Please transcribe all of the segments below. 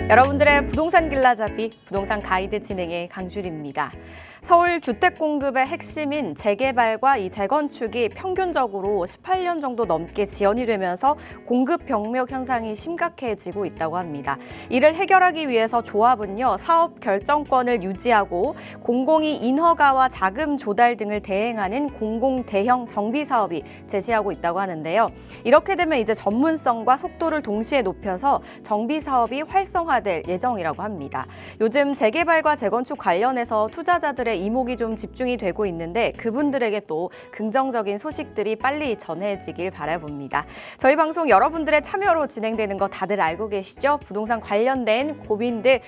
여러분들의 부동산 길라잡이, 부동산 가이드 진행의 강주리입니다. 서울 주택 공급의 핵심인 재개발과 이 재건축이 평균적으로 18년 정도 넘게 지연이 되면서 공급 병목 현상이 심각해지고 있다고 합니다. 이를 해결하기 위해서 조합은요, 사업 결정권을 유지하고 공공이 인허가와 자금 조달 등을 대행하는 공공 대형 정비 사업이 제시하고 있다고 하는데요. 이렇게 되면 이제 전문성과 속도를 동시에 높여서 정비 사업이 활성화될 예정이라고 합니다. 요즘 재개발과 재건축 관련해서 투자자들의 이목이 좀 집중이 되고 있는데 그분들에게 또 긍정적인 소식들이 빨리 전해지길 바라봅니다. 저희 방송 여러분들의 참여로 진행되는 거 다들 알고 계시죠? 부동산 관련된 고민들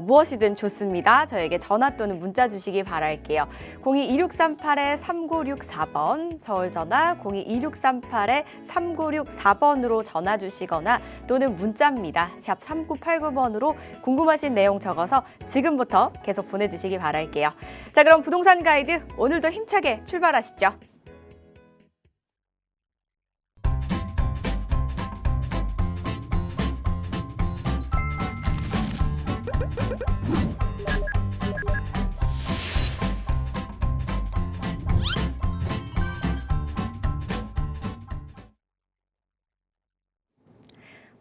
무엇이든 좋습니다. 저에게 전화 또는 문자 주시기 바랄게요. 02-2638-3964번 서울 전화 02-2638-3964번으로 전화 주시거나 또는 문자입니다. 샵 3989번으로 궁금하신 내용 적어서 지금부터 계속 보내주시기 바랄게요. 자, 그럼 부동산 가이드 오늘도 힘차게 출발하시죠.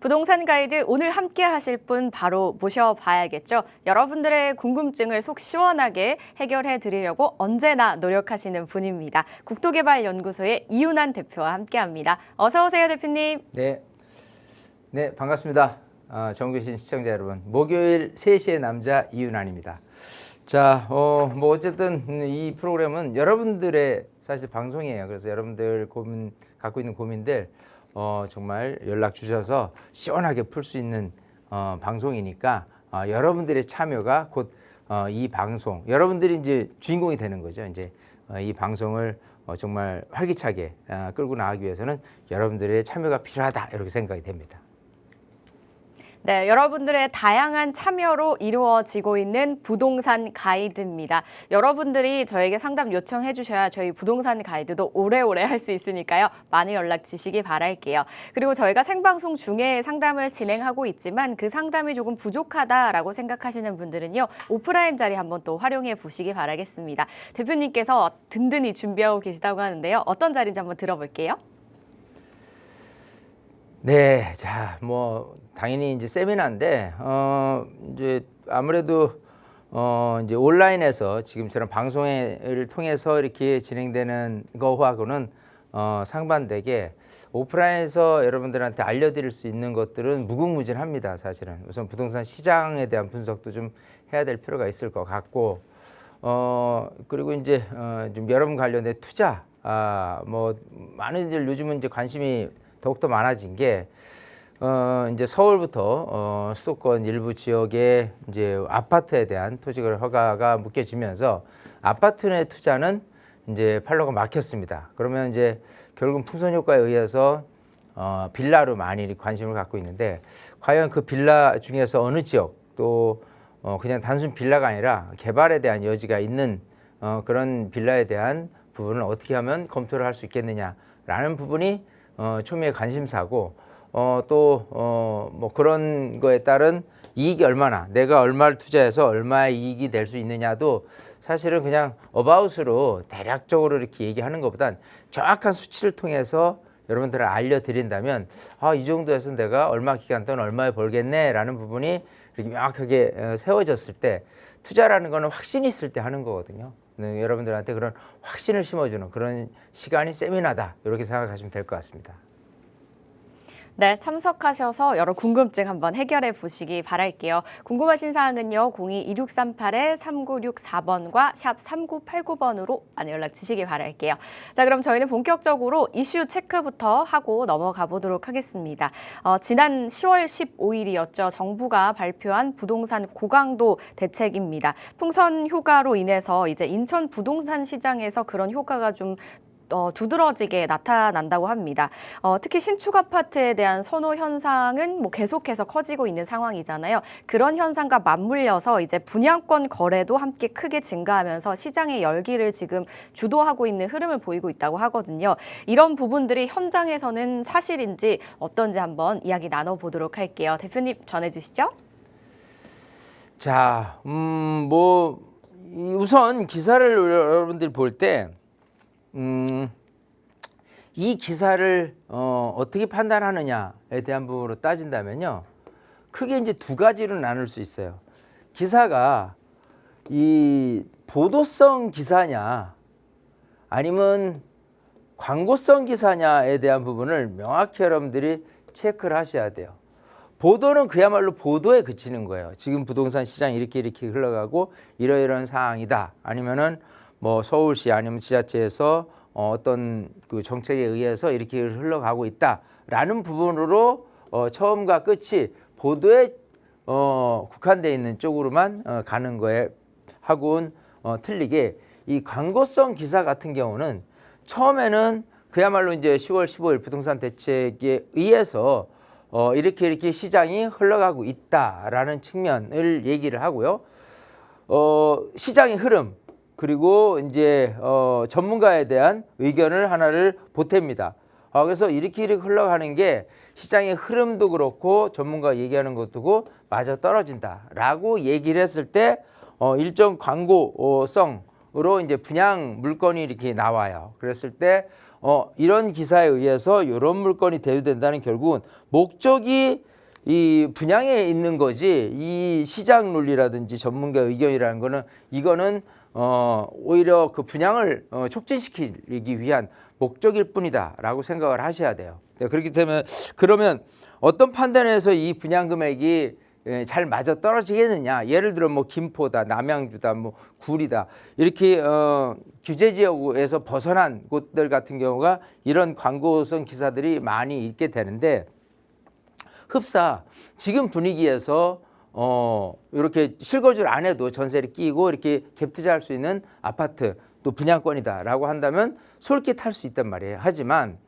부동산 가이드 오늘 함께 하실 분 바로 모셔봐야겠죠. 여러분들의 궁금증을 속 시원하게 해결해 드리려고 언제나 노력하시는 분입니다. 국토개발연구소의 이윤환 대표와 함께합니다. 어서 오세요, 대표님. 네, 반갑습니다. 전국계신 시청자 여러분, 목요일 3시의 남자 이윤환입니다. 자, 어쨌든 이 프로그램은 여러분들의 사실 방송이에요. 그래서 여러분들 갖고 있는 고민들 정말 연락 주셔서 시원하게 풀 수 있는 방송이니까 여러분들의 참여가 곧 이 방송, 여러분들이 이제 주인공이 되는 거죠. 이제 이 방송을 정말 활기차게 끌고 나가기 위해서는 여러분들의 참여가 필요하다 이렇게 생각이 됩니다. 네, 여러분들의 다양한 참여로 이루어지고 있는 부동산 가이드입니다. 여러분들이 저에게 상담 요청해 주셔야 저희 부동산 가이드도 오래오래 할 수 있으니까요. 많이 연락 주시기 바랄게요. 그리고 저희가 생방송 중에 상담을 진행하고 있지만 그 상담이 조금 부족하다라고 생각하시는 분들은요. 오프라인 자리 한번 또 활용해 보시기 바라겠습니다. 대표님께서 든든히 준비하고 계시다고 하는데요. 어떤 자리인지 한번 들어볼게요. 네, 자, 당연히 이제 세미나인데, 이제 아무래도, 이제 온라인에서 지금처럼 방송을 통해서 이렇게 진행되는 거하고는, 상반되게 오프라인에서 여러분들한테 알려드릴 수 있는 것들은 무궁무진합니다, 사실은. 우선 부동산 시장에 대한 분석도 좀 해야 될 필요가 있을 것 같고, 그리고 이제, 좀 여러분 관련된 투자, 많은 이들 요즘은 이제 관심이 더욱더 많아진 게 이제 서울부터 수도권 일부 지역에 이제 아파트에 대한 토지거래 허가가 묶여지면서 아파트 내 투자는 이제 판로가 막혔습니다. 그러면 이제 결국 풍선 효과에 의해서 빌라로 많이 관심을 갖고 있는데 과연 그 빌라 중에서 어느 지역 또 그냥 단순 빌라가 아니라 개발에 대한 여지가 있는 그런 빌라에 대한 부분을 어떻게 하면 검토를 할 수 있겠느냐라는 부분이 초미의 관심사고 또 그런 거에 따른 이익이 얼마나 내가 얼마를 투자해서 얼마의 이익이 될 수 있느냐도 사실은 그냥 어바웃으로 대략적으로 이렇게 얘기하는 것보단 정확한 수치를 통해서 여러분들을 알려드린다면 이 정도에서 내가 얼마 기간 동안 얼마에 벌겠네라는 부분이 이렇게 명확하게 세워졌을 때 투자라는 거는 확신이 있을 때 하는 거거든요. 여러분들한테 그런 확신을 심어주는 그런 시간이 세미나다 이렇게 생각하시면 될 것 같습니다. 네, 참석하셔서 여러 궁금증 한번 해결해 보시기 바랄게요. 궁금하신 사항은요. 02-2638-3964번과 샵 3989번으로 많이 연락 주시기 바랄게요. 자, 그럼 저희는 본격적으로 이슈 체크부터 하고 넘어가 보도록 하겠습니다. 지난 10월 15일이었죠. 정부가 발표한 부동산 고강도 대책입니다. 풍선 효과로 인해서 이제 인천 부동산 시장에서 그런 효과가 좀 두드러지게 나타난다고 합니다. 특히 신축 아파트에 대한 선호 현상은 뭐 계속해서 커지고 있는 상황이잖아요. 그런 현상과 맞물려서 이제 분양권 거래도 함께 크게 증가하면서 시장의 열기를 지금 주도하고 있는 흐름을 보이고 있다고 하거든요. 이런 부분들이 현장에서는 사실인지 어떤지 한번 이야기 나눠보도록 할게요. 대표님 전해주시죠. 자, 우선 기사를 여러분들이 볼 때, 이 기사를 어떻게 판단하느냐에 대한 부분으로 따진다면요, 크게 이제 두 가지로 나눌 수 있어요. 기사가 이 보도성 기사냐, 아니면 광고성 기사냐에 대한 부분을 명확히 여러분들이 체크를 하셔야 돼요. 보도는 그야말로 보도에 그치는 거예요. 지금 부동산 시장이 이렇게 흘러가고 이러이러한 상황이다. 아니면은 뭐 서울시 아니면 지자체에서 어떤 그 정책에 의해서 이렇게 흘러가고 있다라는 부분으로 처음과 끝이 보도에 국한되어 있는 쪽으로만 가는 거에 하고는 틀리게, 이 광고성 기사 같은 경우는 처음에는 그야말로 이제 10월 15일 부동산 대책에 의해서 이렇게 시장이 흘러가고 있다라는 측면을 얘기를 하고요. 시장의 흐름, 그리고 이제 전문가에 대한 의견을 하나를 보탭니다. 그래서 이렇게 흘러가는 게 시장의 흐름도 그렇고 전문가 얘기하는 것도 맞아 떨어진다라고 얘기를 했을 때 일정 광고성으로 이제 분양 물건이 이렇게 나와요. 그랬을 때 이런 기사에 의해서 이런 물건이 대두된다는, 결국은 목적이 이 분양에 있는 거지, 이 시장 논리라든지 전문가 의견이라는 거는, 이거는 오히려 그 분양을 촉진시키기 위한 목적일 뿐이다라고 생각을 하셔야 돼요. 그렇기 때문에 그러면 어떤 판단에서 이 분양 금액이 잘 맞아 떨어지겠느냐? 예를 들어 뭐 김포다, 남양주다, 뭐 구리다, 이렇게 규제 지역에서 벗어난 곳들 같은 경우가 이런 광고성 기사들이 많이 있게 되는데, 흡사 지금 분위기에서 이렇게 실거주를 안 해도 전세를 끼고 이렇게 갭 투자할 수 있는 아파트 또 분양권이다라고 한다면 솔깃할 수 있단 말이에요. 하지만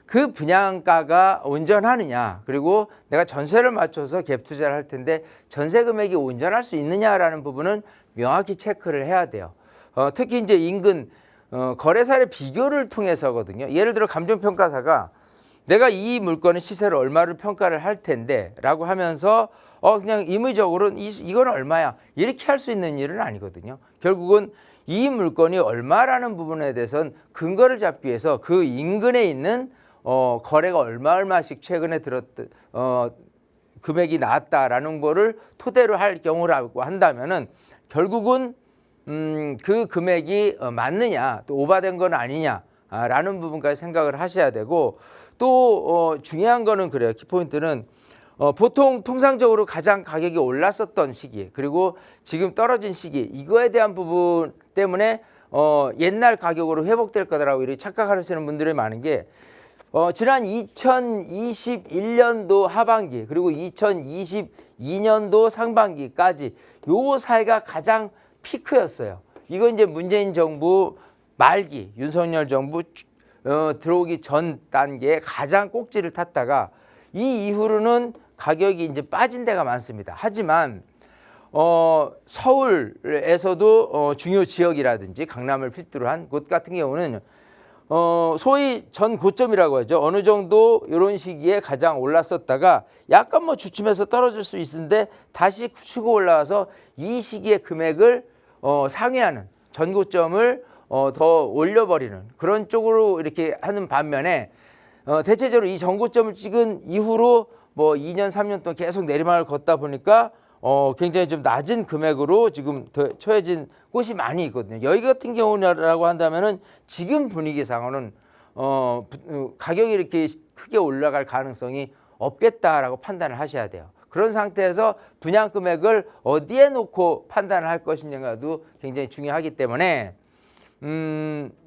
그 분양가가 온전하느냐, 그리고 내가 전세를 맞춰서 갭 투자를 할 텐데 전세 금액이 온전할 수 있느냐라는 부분은 명확히 체크를 해야 돼요. 특히 이제 인근 거래사의 비교를 통해서거든요. 예를 들어 감정평가사가 내가 이 물건의 시세를 얼마를 평가를 할 텐데 라고 하면서 그냥 임의적으로 이건 얼마야 이렇게 할 수 있는 일은 아니거든요. 결국은 이 물건이 얼마라는 부분에 대해서는 근거를 잡기 위해서 그 인근에 있는 거래가 얼마씩 최근에 금액이 나왔다라는 거를 토대로 할 경우라고 한다면은, 결국은 그 금액이 맞느냐, 또 오바된 건 아니냐라는 부분까지 생각을 하셔야 되고, 또 중요한 거는 그래요. 키포인트는 보통 통상적으로 가장 가격이 올랐었던 시기, 그리고 지금 떨어진 시기, 이거에 대한 부분 때문에 옛날 가격으로 회복될 거다라고 이렇게 착각하시는 분들이 많은 게, 지난 2021년도 하반기 그리고 2022년도 상반기까지 요 사이가 가장 피크였어요. 이거 이제 문재인 정부 말기, 윤석열 정부 들어오기 전 단계에 가장 꼭지를 탔다가 이 이후로는 가격이 이제 빠진 데가 많습니다. 하지만 서울에서도 중요 지역이라든지 강남을 필두로 한 곳 같은 경우는 소위 전 고점이라고 하죠. 어느 정도 이런 시기에 가장 올랐었다가 약간 뭐 주춤해서 떨어질 수 있는데 다시 치고 올라와서 이 시기의 금액을 상회하는, 전 고점을 더 올려버리는 그런 쪽으로 이렇게 하는 반면에, 대체적으로 이 전고점을 찍은 이후로 뭐 2년, 3년 동안 계속 내리막을 걷다 보니까 굉장히 좀 낮은 금액으로 지금 더 처해진 곳이 많이 있거든요. 여기 같은 경우라고 한다면은 지금 분위기상으로는 가격이 이렇게 크게 올라갈 가능성이 없겠다라고 판단을 하셔야 돼요. 그런 상태에서 분양 금액을 어디에 놓고 판단을 할 것이냐도 굉장히 중요하기 때문에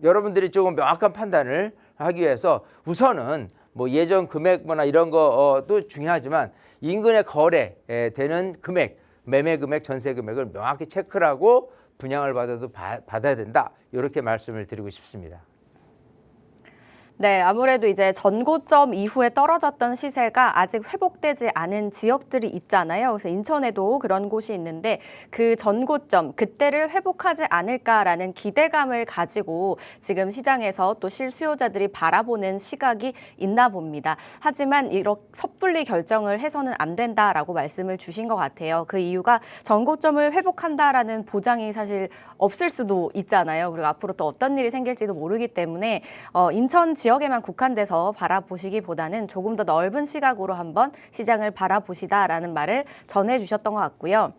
여러분들이 조금 명확한 판단을 하기 위해서 우선은 뭐 예전 금액 뭐나 이런 것도 중요하지만 인근에 거래되는 금액, 매매 금액, 전세 금액을 명확히 체크를 하고 분양을 받아도 받아야 된다. 이렇게 말씀을 드리고 싶습니다. 네, 아무래도 이제 전고점 이후에 떨어졌던 시세가 아직 회복되지 않은 지역들이 있잖아요. 그래서 인천에도 그런 곳이 있는데 그 전고점, 그때를 회복하지 않을까라는 기대감을 가지고 지금 시장에서 또 실수요자들이 바라보는 시각이 있나 봅니다. 하지만 이렇게 섣불리 결정을 해서는 안 된다라고 말씀을 주신 것 같아요. 그 이유가 전고점을 회복한다라는 보장이 사실 없을 수도 있잖아요. 그리고 앞으로 또 어떤 일이 생길지도 모르기 때문에 인천 지역에만 국한돼서 바라보시기보다는 조금 더 넓은 시각으로 한번 시장을 바라보시다라는 말을 전해주셨던 것 같고요.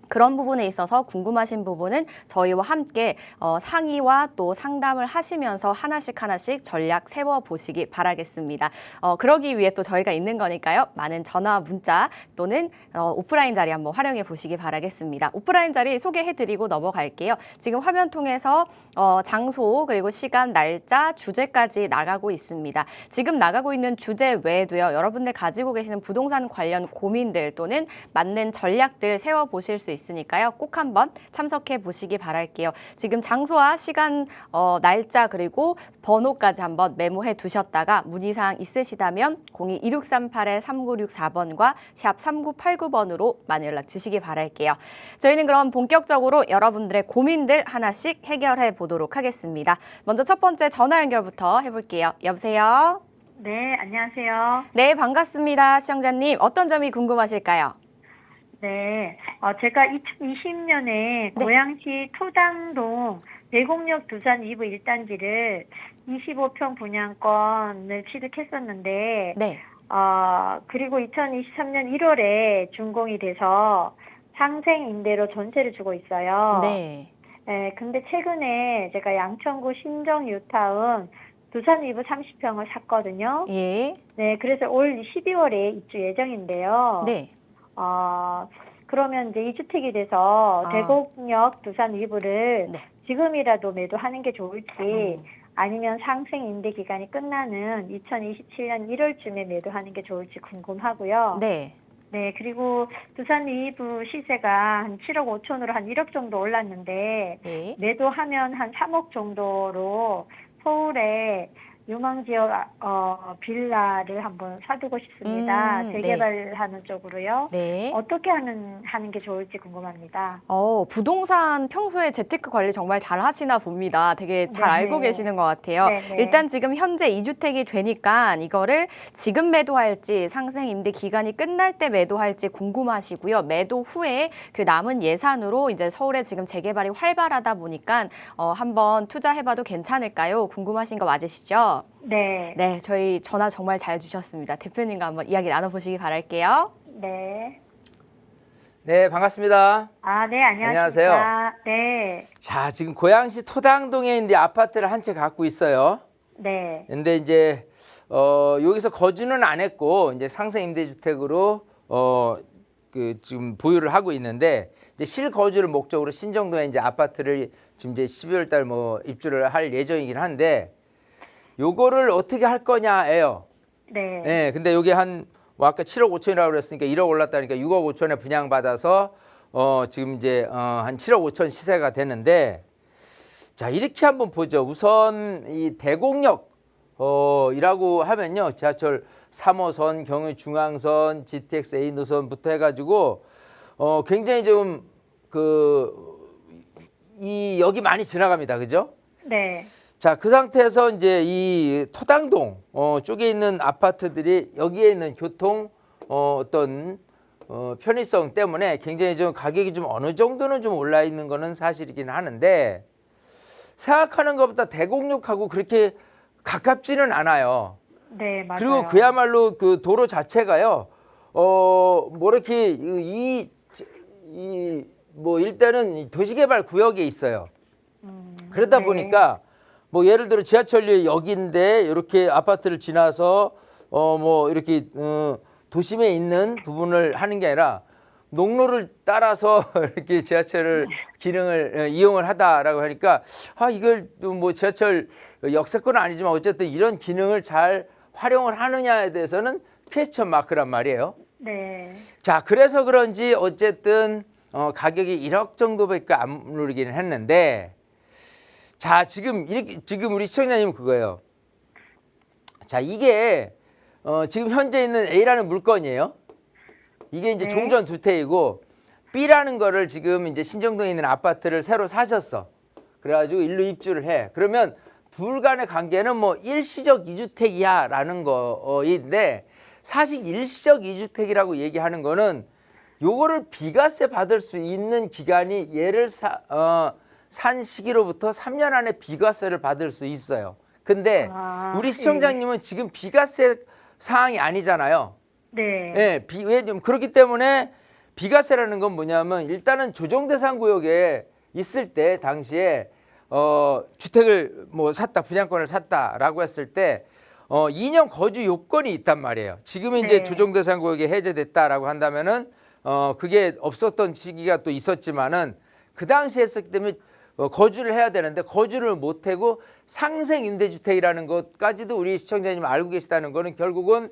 그런 부분에 있어서 궁금하신 부분은 저희와 함께 상의와 또 상담을 하시면서 하나씩 전략 세워보시기 바라겠습니다. 그러기 위해 또 저희가 있는 거니까요. 많은 전화, 문자 또는 오프라인 자리 한번 활용해 보시기 바라겠습니다. 오프라인 자리 소개해드리고 넘어갈게요. 지금 화면 통해서 장소 그리고 시간, 날짜, 주제까지 나가고 있습니다. 지금 나가고 있는 주제 외에도요. 여러분들 가지고 계시는 부동산 관련 고민들 또는 맞는 전략들 세워보실 수 있으니까요. 꼭 한번 참석해 보시기 바랄게요. 지금 장소와 시간, 날짜 그리고 번호까지 한번 메모해 두셨다가 문의사항 있으시다면 02-2638-3964번과 샵 3989번으로 많이 연락 주시기 바랄게요. 저희는 그럼 본격적으로 여러분들의 고민들 하나씩 해결해 보도록 하겠습니다. 먼저 첫 번째 전화 연결부터 해볼게요. 여보세요? 네, 안녕하세요. 네, 반갑습니다. 시청자님, 어떤 점이 궁금하실까요? 네, 제가 2020년에 고양시 토당동 대곡역 두산 2부 1단지를 25평 분양권을 취득했었는데, 네. 그리고 2023년 1월에 준공이 돼서 상생 임대로 전세를 주고 있어요. 네. 네, 근데 최근에 제가 양천구 신정 뉴타운 두산 2부 30평을 샀거든요. 예. 네, 그래서 올 12월에 입주 예정인데요. 네. 그러면 이제 2주택이 돼서 아. 대곡역 두산 2부를 네. 지금이라도 매도하는 게 좋을지 아니면 상생 임대 기간이 끝나는 2027년 1월쯤에 매도하는 게 좋을지 궁금하고요. 네. 네, 그리고 두산 2부 시세가 한 7억 5천으로 한 1억 정도 올랐는데 네. 매도하면 한 3억 정도로 서울에 유망지역 빌라를 한번 사두고 싶습니다. 재개발하는 쪽으로요. 네. 어떻게 하는 게 좋을지 궁금합니다. 부동산 평소에 재테크 관리 정말 잘 하시나 봅니다. 되게 잘 네네. 알고 계시는 것 같아요. 네네. 일단 지금 현재 2주택이 되니까 이거를 지금 매도할지 상생 임대 기간이 끝날 때 매도할지 궁금하시고요. 매도 후에 그 남은 예산으로 이제 서울에 지금 재개발이 활발하다 보니까 한번 투자해봐도 괜찮을까요? 궁금하신 거 맞으시죠? 네. 네, 저희 전화 정말 잘 주셨습니다. 대표님과 한번 이야기 나눠보시기 바랄게요. 네. 네, 반갑습니다. 네, 안녕하세요. 네. 자, 지금 고양시 토당동에 있는 아파트를 한 채 갖고 있어요. 네. 근데 이제 여기서 거주는 안 했고 이제 상생 임대주택으로 지금 보유를 하고 있는데 이제 실거주를 목적으로 신정동에 이제 아파트를 지금 이제 12월 달 입주를 할 예정이긴 한데 요거를 어떻게 할 거냐예요. 네. 네, 근데 여기 아까 7억 5천이라고 그랬으니까 1억 올랐다니까 6억 5천에 분양받아서 지금 이제 한 7억 5천 시세가 되는데 자, 이렇게 한번 보죠. 우선 이 대곡역 이라고 하면요. 지하철 3호선, 경의중앙선, GTX A 노선부터 해가지고 굉장히 좀 여기 많이 지나갑니다. 그죠? 네. 자, 그 상태에서 이제 이 토당동 쪽에 있는 아파트들이 여기에 있는 교통 어떤 편의성 때문에 굉장히 좀 가격이 좀 어느 정도는 좀 올라 있는 거는 사실이긴 하는데 생각하는 것보다 대곡역하고 그렇게 가깝지는 않아요. 네, 맞아요. 그리고 그야말로 그 도로 자체가요. 뭐 이렇게 일단은 도시개발 구역에 있어요. 그러다 네. 보니까 뭐 예를 들어 지하철역인데 이렇게 아파트를 지나서 뭐 이렇게 도심에 있는 부분을 하는 게 아니라 농로를 따라서 이렇게 지하철을 기능을 이용을 하다라고 하니까 이걸 뭐 지하철 역세권은 아니지만 어쨌든 이런 기능을 잘 활용을 하느냐에 대해서는 퀘스천 마크란 말이에요. 네. 자, 그래서 그런지 어쨌든 가격이 1억 정도밖에 안 오르기는 했는데 자, 지금 우리 시청자님은 그거예요. 자, 이게 지금 현재 있는 A라는 물건이에요. 이게 이제 네. 종전 주택이고 B라는 거를 지금 이제 신정동에 있는 아파트를 새로 사셨어. 그래가지고 일로 입주를 해. 그러면 둘 간의 관계는 뭐 일시적 이주택이야라는 거인데 사실 일시적 이주택이라고 얘기하는 거는 요거를 비과세 받을 수 있는 기간이 얘를 산 시기로부터 3년 안에 비과세를 받을 수 있어요. 근데 우리 시청자님은 지금 비과세 사항이 아니잖아요. 네. 예, 왜냐면 그렇기 때문에 비과세라는 건 뭐냐면 일단은 조정대상 구역에 있을 때 당시에 주택을 뭐 샀다, 분양권을 샀다라고 했을 때 2년 거주 요건이 있단 말이에요. 지금 이제 네. 조정대상 구역이 해제됐다라고 한다면은 그게 없었던 시기가 또 있었지만은 그 당시에 했었기 때문에 거주를 해야 되는데 거주를 못하고 상생 임대주택이라는 것까지도 우리 시청자님 알고 계시다는 거는 결국은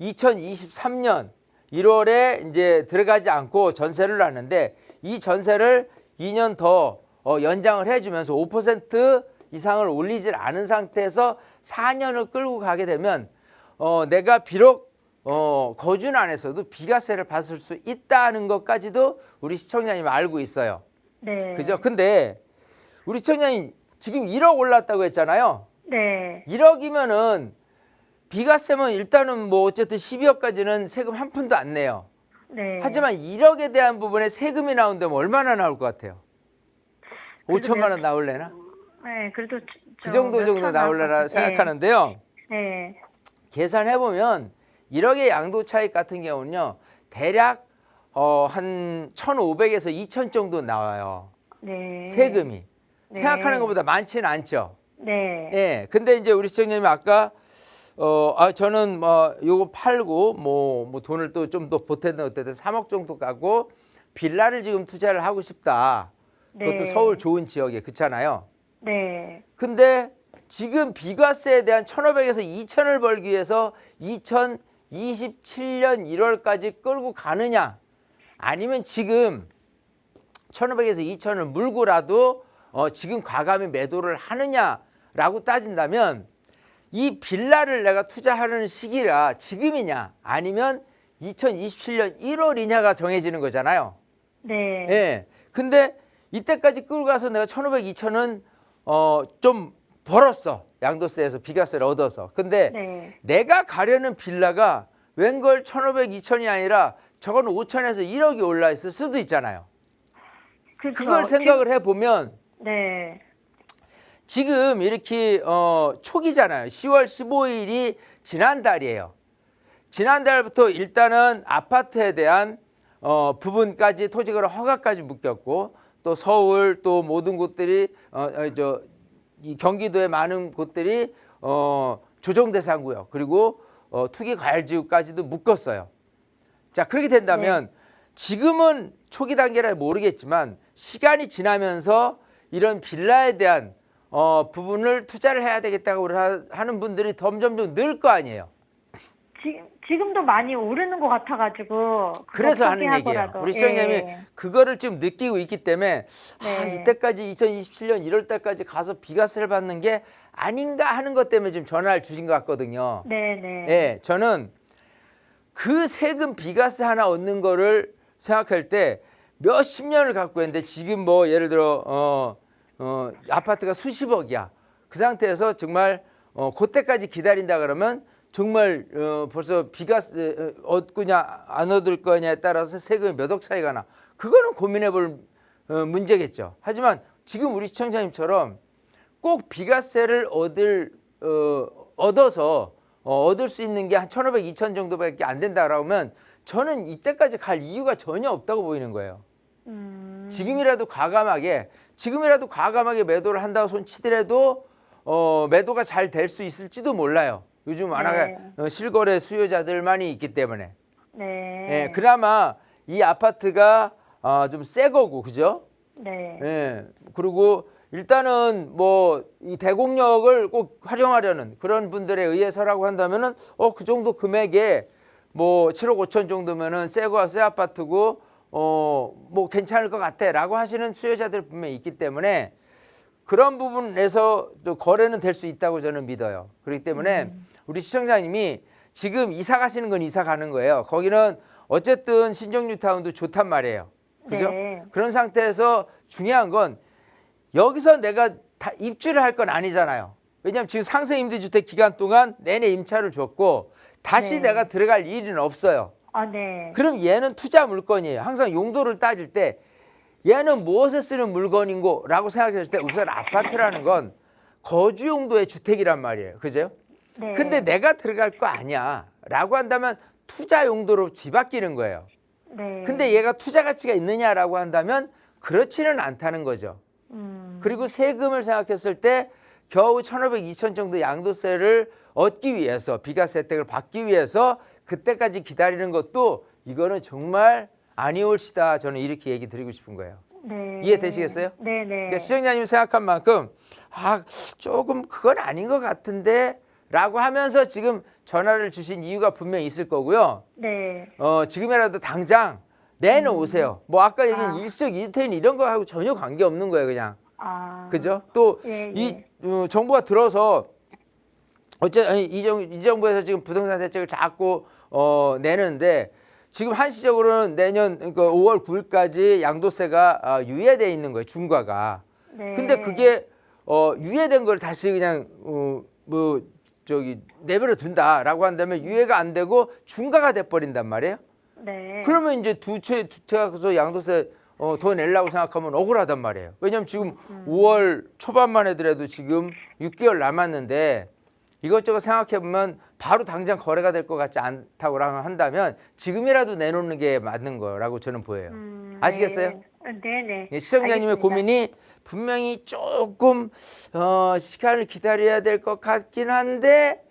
2023년 1월에 이제 들어가지 않고 전세를 놨는데 이 전세를 2년 더 연장을 해주면서 5% 이상을 올리질 않은 상태에서 4년을 끌고 가게 되면 내가 비록 거주는 안에서도 비과세를 받을 수 있다는 것까지도 우리 시청자님 알고 있어요. 네. 그죠? 근데 우리 시청자님 지금 1억 올랐다고 했잖아요. 네. 1억이면은 비과세면 일단은 뭐 어쨌든 12억까지는 세금 한 푼도 안 내요. 네. 하지만 1억에 대한 부분에 세금이 나온다면 얼마나 나올 것 같아요? 5천만 원 나올래나? 네, 그래도 그 정도 나올래나 생각하는데요. 네. 계산해 보면 1억의 양도 차익 같은 경우는요. 대략 한 1,500에서 2천 정도 나와요. 네. 세금이. 네. 생각하는 것보다 많지는 않죠. 네. 예. 근데 이제 우리 시청자님이 아까 저는 뭐 요거 팔고 뭐 돈을 또 좀 더 보태든 어쨌든 3억 정도 가고 빌라를 지금 투자를 하고 싶다. 그것도 네. 서울 좋은 지역에 그렇잖아요. 네. 근데 지금 비과세에 대한 1,500에서 2천을 벌기 위해서 2027년 1월까지 끌고 가느냐 아니면 지금 1,500에서 2천을 물고라도 지금 과감히 매도를 하느냐라고 따진다면 이 빌라를 내가 투자하는 시기라 지금이냐 아니면 2027년 1월이냐가 정해지는 거잖아요. 네. 예. 근데 이때까지 끌고 가서 내가 1,500, 2천은 좀 벌었어. 양도세에서 비과세를 얻어서. 근데 네. 내가 가려는 빌라가 웬걸 1,500, 2천이 아니라 저건 5천에서 1억이 올라 있을 수도 있잖아요. 그렇죠. 그걸 생각을 해보면 네. 지금 이렇게 초기잖아요. 10월 15일이 지난달이에요. 지난달부터 일단은 아파트에 대한 부분까지 토지거래 허가까지 묶였고 또 서울 또 모든 곳들이 이 경기도의 많은 곳들이 조정대상구역 그리고 투기과열지구까지도 묶었어요. 자 그렇게 된다면 지금은 초기 단계라 모르겠지만 시간이 지나면서 이런 빌라에 대한 부분을 투자를 해야 되겠다고 하는 분들이 점점 늘 거 아니에요. 지금도 많이 오르는 것 같아가지고 그래서 하는 얘기예요. 포기하더라도. 우리 시청자님이 예. 그거를 지금 느끼고 있기 때문에 네. 이때까지 2027년 1월 달까지 가서 비과세를 받는 게 아닌가 하는 것 때문에 지금 전화를 주신 것 같거든요. 네네. 예, 저는 그 세금 비과세 하나 얻는 거를 생각할 때 몇십 년을 갖고 있는데 지금 뭐 예를 들어 아파트가 수십억이야. 그 상태에서 정말 그때까지 기다린다 그러면 정말 벌써 비과세 얻거냐 안 얻을 거냐에 따라서 세금이 몇 억 차이가 나. 그거는 고민해 볼 문제겠죠. 하지만 지금 우리 시청자님처럼 꼭 비과세를 얻어서 얻을 수 있는 게 한 1,500, 2천 정도밖에 안 된다라고 하면 저는 이때까지 갈 이유가 전혀 없다고 보이는 거예요. 지금이라도 과감하게 매도를 한다고 손치더라도 매도가 잘 될 수 있을지도 몰라요. 요즘 워낙에 실거래 수요자들만이 있기 때문에. 네. 예, 그나마 이 아파트가 좀 새 거고, 그죠? 네. 예, 그리고 일단은 뭐 이 대곡역을 꼭 활용하려는 그런 분들에 의해서라고 한다면은 그 정도 금액에 뭐 7억 5천 정도면은 새 아파트고 뭐 괜찮을 것 같아라고 하시는 수요자들 분명히 있기 때문에 그런 부분에서 또 거래는 될 수 있다고 저는 믿어요. 그렇기 때문에 우리 시청자님이 지금 이사 가시는 건 이사 가는 거예요. 거기는 어쨌든 신정뉴타운도 좋단 말이에요. 그죠? 네. 그런 상태에서 중요한 건 여기서 내가 다 입주를 할 건 아니잖아요. 왜냐하면 지금 상생 임대주택 기간 동안 내내 임차를 줬고 다시 네. 내가 들어갈 일은 없어요. 아, 네. 그럼 얘는 투자 물건이에요. 항상 용도를 따질 때 얘는 무엇에 쓰는 물건인고 라고 생각했을 때 우선 아파트라는 건 거주 용도의 주택이란 말이에요. 그죠? 네. 근데 내가 들어갈 거 아니야 라고 한다면 투자 용도로 뒤바뀌는 거예요. 네. 근데 얘가 투자 가치가 있느냐라고 한다면 그렇지는 않다는 거죠. 그리고 세금을 생각했을 때 겨우 1,500, 2,000 정도 양도세를 얻기 위해서 비과세 혜택을 받기 위해서 그때까지 기다리는 것도 이거는 정말 아니올시다. 저는 이렇게 얘기 드리고 싶은 거예요. 네. 이해되시겠어요? 네네. 그러니까 시청자님이 생각한 만큼 조금 그건 아닌 것 같은데 라고 하면서 지금 전화를 주신 이유가 분명히 있을 거고요. 네. 지금이라도 당장 내놓으세요. 뭐 아까 얘기한 일석이조인 이런 거하고 전혀 관계없는 거예요. 그냥. 아. 그죠? 또 예, 이 예. 정부가 들어서 이 정부에서 지금 부동산 대책을 자꾸 내는데 지금 한시적으로는 내년 그러니까 5월 9일까지 양도세가 유예돼 있는 거예요. 중과가. 네. 근데 그게 유예된 걸 다시 그냥 내버려 둔다라고 한다면 유예가 안 되고 중과가 돼 버린단 말이에요. 네. 그러면 이제 두 채에서 양도세 더 내려고 생각하면 억울하단 말이에요. 왜냐하면 지금 5월 초반만 해더라도 지금 6개월 남았는데 이것저것 생각해보면 바로 당장 거래가 될 것 같지 않다고 한다면 지금이라도 내놓는 게 맞는 거라고 저는 보여요. 아시겠어요? 네네. 시청자님의 알겠습니다. 고민이 분명히 조금 시간을 기다려야 될 것 같긴 한데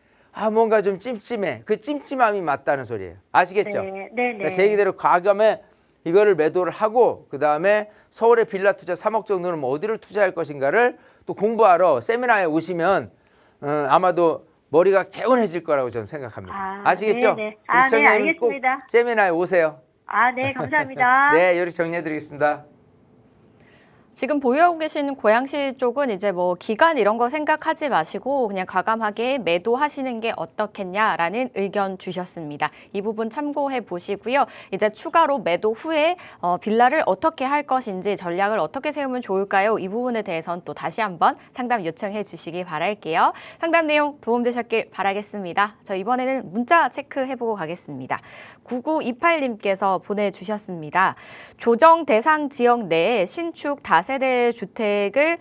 뭔가 좀 찜찜해. 그 찜찜함이 맞다는 소리예요. 아시겠죠? 네네. 그러니까 제 얘기대로 과감해 이거를 매도를 하고 그다음에 서울의 빌라 투자 3억 정도는 뭐 어디를 투자할 것인가를 또 공부하러 세미나에 오시면 아마도 머리가 개운해질 거라고 저는 생각합니다. 아시겠죠? 네네. 우리 시청자님 꼭 알겠습니다. 세미나에 오세요. 네, 감사합니다. 네, 이렇게 정리해드리겠습니다. 지금 보유하고 계시는 고양시 쪽은 이제 뭐 기간 이런 거 생각하지 마시고 그냥 과감하게 매도하시는 게 어떻겠냐라는 의견 주셨습니다. 이 부분 참고해 보시고요. 이제 추가로 매도 후에 빌라를 어떻게 할 것인지 전략을 어떻게 세우면 좋을까요? 이 부분에 대해서는 또 다시 한번 상담 요청해 주시기 바랄게요. 상담 내용 도움되셨길 바라겠습니다. 저 이번에는 문자 체크해 보고 가겠습니다. 9928님께서 보내주셨습니다. 조정 대상 지역 내에 신축 다세대 주택을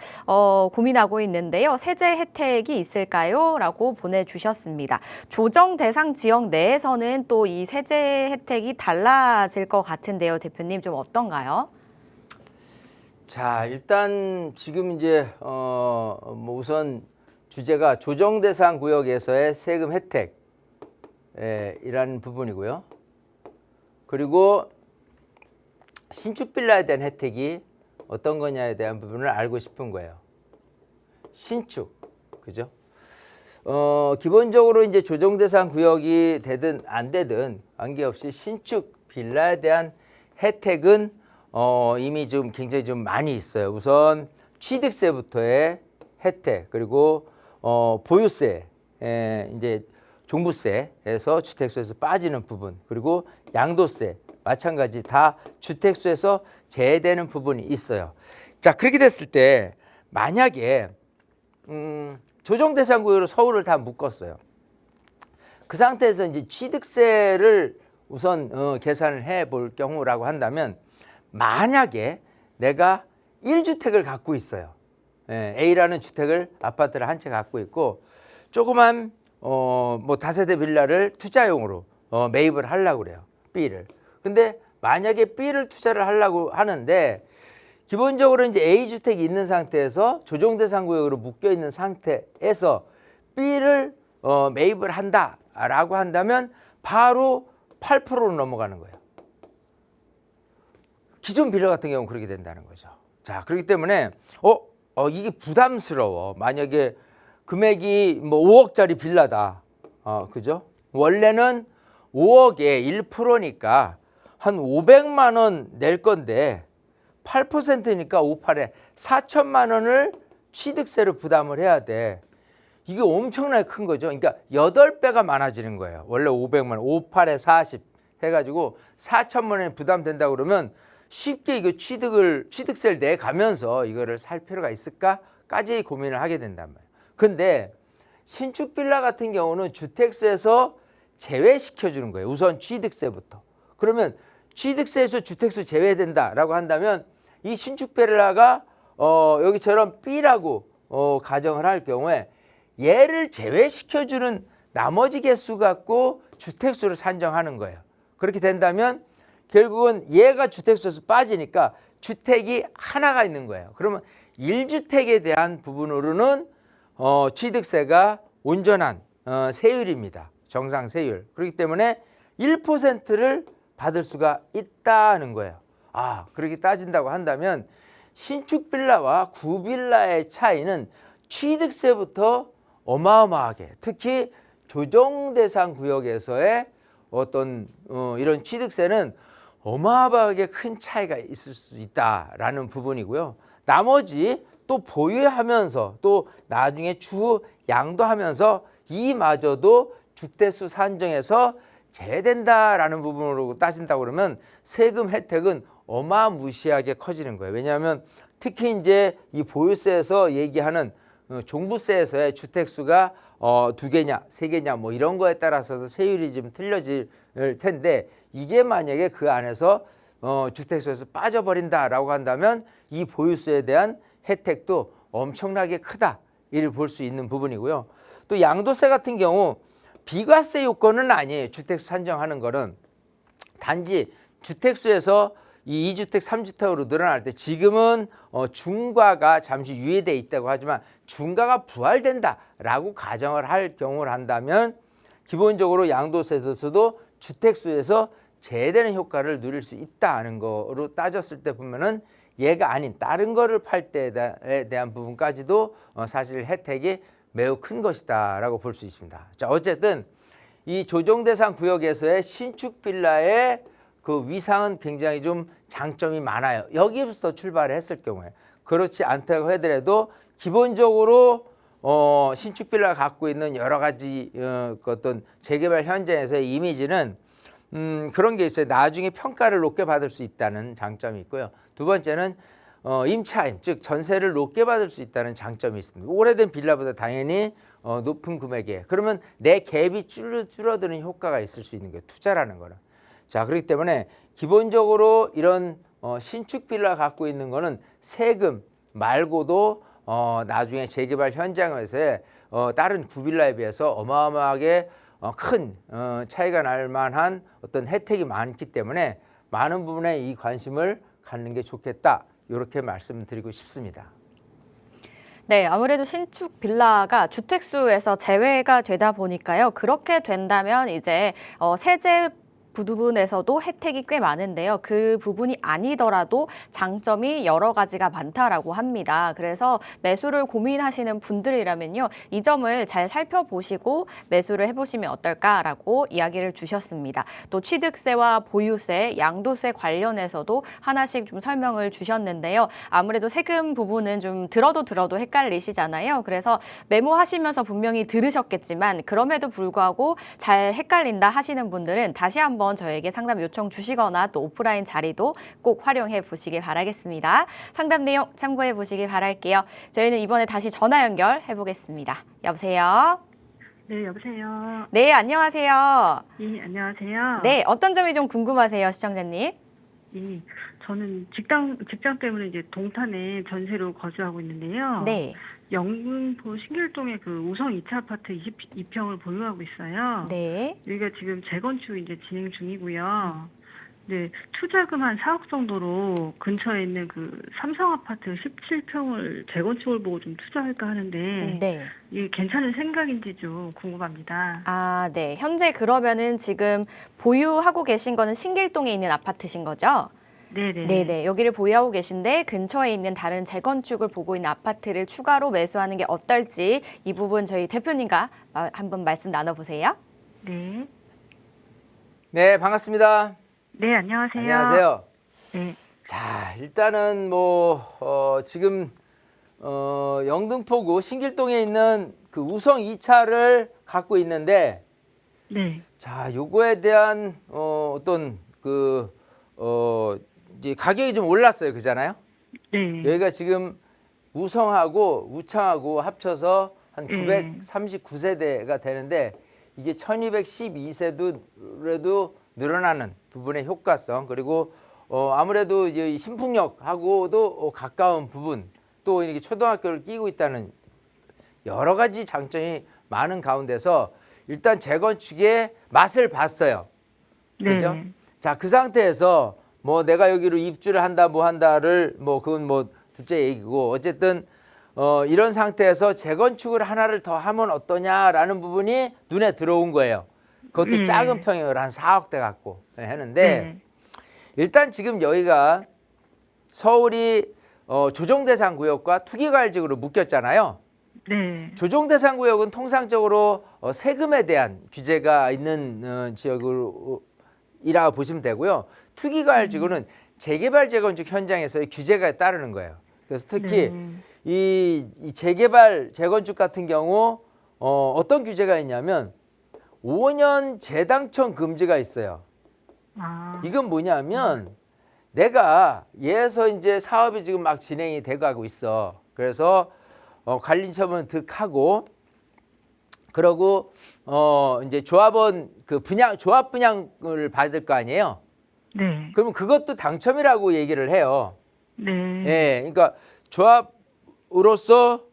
고민하고 있는데요. 세제 혜택이 있을까요? 라고 보내주셨습니다. 조정 대상 지역 내에서는 또 이 세제 혜택이 달라질 것 같은데요. 대표님 좀 어떤가요? 자, 일단 지금 이제 뭐 우선 주제가 조정 대상 구역에서의 세금 혜택 이라는 부분이고요. 그리고 신축 빌라에 대한 혜택이 어떤 거냐에 대한 부분을 알고 싶은 거예요. 신축, 그죠? 기본적으로 이제 조정 대상 구역이 되든 안 되든 관계없이 신축 빌라에 대한 혜택은 이미 좀 굉장히 좀 많이 있어요. 우선 취득세부터의 혜택, 그리고 보유세, 이제 종부세에서 주택수에서 빠지는 부분, 그리고 양도세 마찬가지 다 주택수에서 제외되는 부분이 있어요. 자, 그렇게 됐을 때 만약에 조정 대상 구역으로 서울을 다 묶었어요. 그 상태에서 이제 취득세를 우선 계산을 해 볼 경우라고 한다면 만약에 내가 1주택을 갖고 있어요. A라는 주택을 아파트를 한 채 갖고 있고 조그만 뭐 다세대 빌라를 투자용으로 매입을 하려고 그래요. B를. 근데 만약에 B를 투자를 하려고 하는데 기본적으로 이제 A 주택이 있는 상태에서 조정 대상 구역으로 묶여 있는 상태에서 B를 매입을 한다라고 한다면 바로 8%로 넘어가는 거예요. 기존 빌라 같은 경우는 그렇게 된다는 거죠. 자, 그렇기 때문에 이게 부담스러워. 만약에 금액이 뭐 5억짜리 빌라다. 그죠? 원래는 5억에 1%니까 한 500만 원 낼 건데 8%니까 58에 4천만 원을 취득세로 부담을 해야 돼. 이게 엄청나게 큰 거죠. 그러니까 8배가 많아지는 거예요. 원래 500만 원, 58에 40 해가지고 4천만 원이 부담된다 그러면 쉽게 이거 취득세를 내가면서 이거를 살 필요가 있을까까지 고민을 하게 된단 말이에요. 근데 신축 빌라 같은 경우는 주택세에서 제외시켜 주는 거예요. 우선 취득세부터. 그러면 취득세에서 주택수 제외된다라고 한다면 이 신축 빌라가 여기처럼 B라고 가정을 할 경우에 얘를 제외시켜 주는 나머지 개수 갖고 주택수를 산정하는 거예요. 그렇게 된다면 결국은 얘가 주택수에서 빠지니까 주택이 하나가 있는 거예요. 그러면 1주택에 대한 부분으로는 취득세가 온전한 세율입니다. 정상 세율. 그렇기 때문에 1%를 받을 수가 있다는 거예요. 아, 그렇게 따진다고 한다면 신축 빌라와 구빌라의 차이는 취득세부터 어마어마하게, 특히 조정 대상 구역에서의 어떤 이런 취득세는 어마어마하게 큰 차이가 있을 수 있다라는 부분이고요. 나머지 또 보유하면서 또 나중에 추후 양도하면서 이마저도 주택수 산정에서 제외된다라는 부분으로 따진다고 그러면 세금 혜택은 어마무시하게 커지는 거예요. 왜냐하면 특히 이제 이 보유세에서 얘기하는 종부세에서의 주택수가 2개냐 3개냐 뭐 이런 거에 따라서 세율이 좀 틀려질 텐데 이게 만약에 그 안에서 주택수에서 빠져버린다라고 한다면 이 보유세에 대한 혜택도 엄청나게 크다 이를 볼 수 있는 부분이고요. 또 양도세 같은 경우 비과세 요건은 아니에요. 주택수 산정하는 거는 단지 주택수에서 이 2주택, 3주택으로 늘어날 때 지금은 중과가 잠시 유예돼 있다고 하지만 중과가 부활된다라고 가정을 할 경우를 한다면 기본적으로 양도세에서도 주택수에서 제외되는 효과를 누릴 수 있다는 거로 따졌을 때 보면은 얘가 아닌 다른 거를 팔 때에 대한 부분까지도 사실 혜택이 매우 큰 것이다라고 볼 수 있습니다. 자, 어쨌든 이 조정 대상 구역에서의 신축 빌라의 그 위상은 굉장히 좀 장점이 많아요. 여기부터 출발을 했을 경우에 그렇지 않다고 하더라도 기본적으로 신축 빌라가 갖고 있는 여러 가지 어떤 재개발 현장에서의 이미지는 그런 게 있어요. 나중에 평가를 높게 받을 수 있다는 장점이 있고요. 두 번째는 임차인, 즉 전세를 높게 받을 수 있다는 장점이 있습니다. 오래된 빌라보다 당연히 높은 금액에 그러면 내 갭이 줄어드는 효과가 있을 수 있는 거예요. 투자라는 거는. 자, 그렇기 때문에 기본적으로 이런 신축 빌라 갖고 있는 거는 세금 말고도 나중에 재개발 현장에서의 다른 구빌라에 비해서 어마어마하게 큰 차이가 날 만한 어떤 혜택이 많기 때문에 많은 부분에 이 관심을 갖는 게 좋겠다. 이렇게 말씀드리고 싶습니다. 네, 아무래도 신축 빌라가 주택수에서 제외가 되다 보니까요. 그렇게 된다면 이제 세제 부분에서도 혜택이 꽤 많은데요. 그 부분이 아니더라도 장점이 여러 가지가 많다라고 합니다. 그래서 매수를 고민하시는 분들이라면요. 이 점을 잘 살펴보시고 매수를 해보시면 어떨까라고 이야기를 주셨습니다. 또 취득세와 보유세, 양도세 관련해서도 하나씩 좀 설명을 주셨는데요. 아무래도 세금 부분은 좀 들어도 헷갈리시잖아요. 그래서 메모하시면서 분명히 들으셨겠지만 그럼에도 불구하고 잘 헷갈린다 하시는 분들은 다시 한번 저에게 상담 요청 주시거나 또 오프라인 자리도 꼭 활용해 보시길 바라겠습니다. 상담 내용 참고해 보시길 바랄게요. 저희는 이번에 다시 전화 연결해 보겠습니다. 여보세요? 네, 여보세요. 네, 안녕하세요. 예, 안녕하세요. 네, 어떤 점이 좀 궁금하세요, 시청자님? 예, 저는 직장 때문에 이제 동탄에 전세로 거주하고 있는데요. 네. 영등포 신길동에 그 우성 2차 아파트 22평을 보유하고 있어요. 네. 여기가 지금 재건축 이제 진행 중이고요. 네, 투자금 한 4억 정도로 근처에 있는 그 삼성 아파트 17평을 재건축을 보고 좀 투자할까 하는데 네. 이게 괜찮은 생각인지 좀 궁금합니다. 아, 네. 현재 그러면은 지금 보유하고 계신 거는 신길동에 있는 아파트신 거죠? 네네. 네네. 여기를 보유하고 계신데 근처에 있는 다른 재건축을 보고 있는 아파트를 추가로 매수하는 게 어떨지 이 부분 저희 대표님과 한번 말씀 나눠보세요. 네. 네, 반갑습니다. 네, 안녕하세요. 안녕하세요. 네. 자, 일단은 지금 영등포구 신길동에 있는 그 우성 2차를 갖고 있는데 네. 자, 요거에 대한 어떤 이제 가격이 좀 올랐어요. 그잖아요? 네. 여기가 지금 우성하고 우창하고 합쳐서 한 네. 939세대가 되는데 이게 1212세대도 늘어나는 부분의 효과성 그리고 아무래도 이제 이 신풍역하고도 가까운 부분 또 이렇게 초등학교를 끼고 있다는 여러 가지 장점이 많은 가운데서 일단 재건축의 맛을 봤어요. 네. 그죠? 자, 그 상태에서 뭐 내가 여기로 입주를 한다 뭐 한다를 뭐 그건 뭐 둘째 얘기고 어쨌든 이런 상태에서 재건축을 하나를 더 하면 어떠냐라는 부분이 눈에 들어온 거예요. 그것도 작은 평형을 한 4억대 갖고 했는데 일단 지금 여기가 서울이 조정대상 구역과 투기과열지구로 묶였잖아요. 네. 조정대상 구역은 통상적으로 세금에 대한 규제가 있는 지역이라고 보시면 되고요. 투기과열지구는 재개발 재건축 현장에서의 규제가 따르는 거예요. 그래서 특히 이 재개발 재건축 같은 경우 어떤 규제가 있냐면 5년 재당첨 금지가 있어요. 아. 이건 뭐냐면 내가 얘에서 이제 사업이 지금 막 진행이 돼가고 있어. 그래서 관리처분 득하고 그러고 이제 조합원 그 조합 분양을 받을 거 아니에요. 네. 그러면 그것도 당첨이라고 얘기를 해요. 네. 예, 그러니까 조합으로서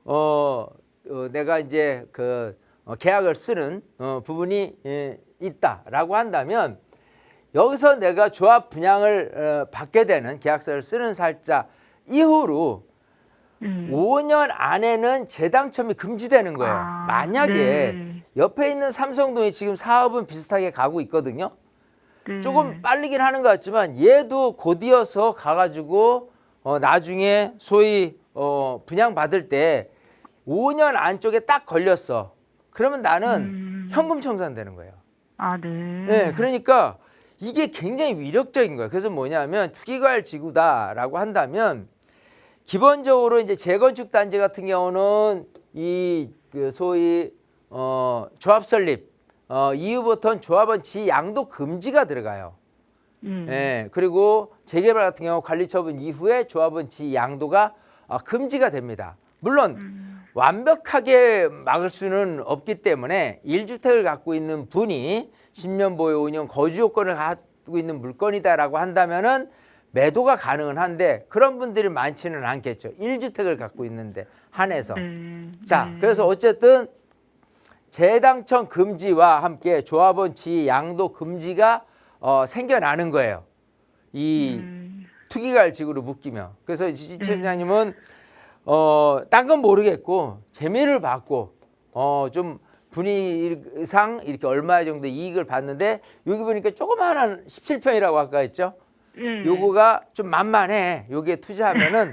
내가 이제 그 계약을 쓰는 부분이 있다라고 한다면 여기서 내가 조합 분양을 받게 되는 계약서를 쓰는 살자 이후로 5년 안에는 재당첨이 금지되는 거예요. 아, 만약에 네. 옆에 있는 삼성동이 지금 사업은 비슷하게 가고 있거든요. 네. 조금 빠르긴 하는 것 같지만 얘도 곧이어서 가가지고 나중에 소위 분양 받을 때 5년 안쪽에 딱 걸렸어. 그러면 나는 현금 청산되는 거예요. 아, 네. 네, 그러니까 이게 굉장히 위력적인 거예요. 그래서 뭐냐면 투기과열 지구다라고 한다면 기본적으로 이제 재건축 단지 같은 경우는 그 소위 조합 설립 이후부터는 조합원 지양도 금지가 들어가요. 예, 그리고 재개발 같은 경우 관리처분 이후에 조합원 지양도가 금지가 됩니다. 물론 완벽하게 막을 수는 없기 때문에 1주택을 갖고 있는 분이 10년 보유 5년 거주 요건을 갖고 있는 물건이다라고 한다면은 매도가 가능은 한데 그런 분들이 많지는 않겠죠. 1주택을 갖고 있는데 한해서. 자, 그래서 어쨌든 재당첨 금지와 함께 조합원 지양도 금지가 생겨나는 거예요. 이 투기과열 지구로 묶이면. 그래서 이 시청자님은 딴 건 모르겠고 재미를 받고 좀 분위기상 이렇게 얼마 정도 이익을 봤는데 여기 보니까 조그마한 17평이라고 아까 했죠. 요거가 좀 만만해. 여기에 투자하면은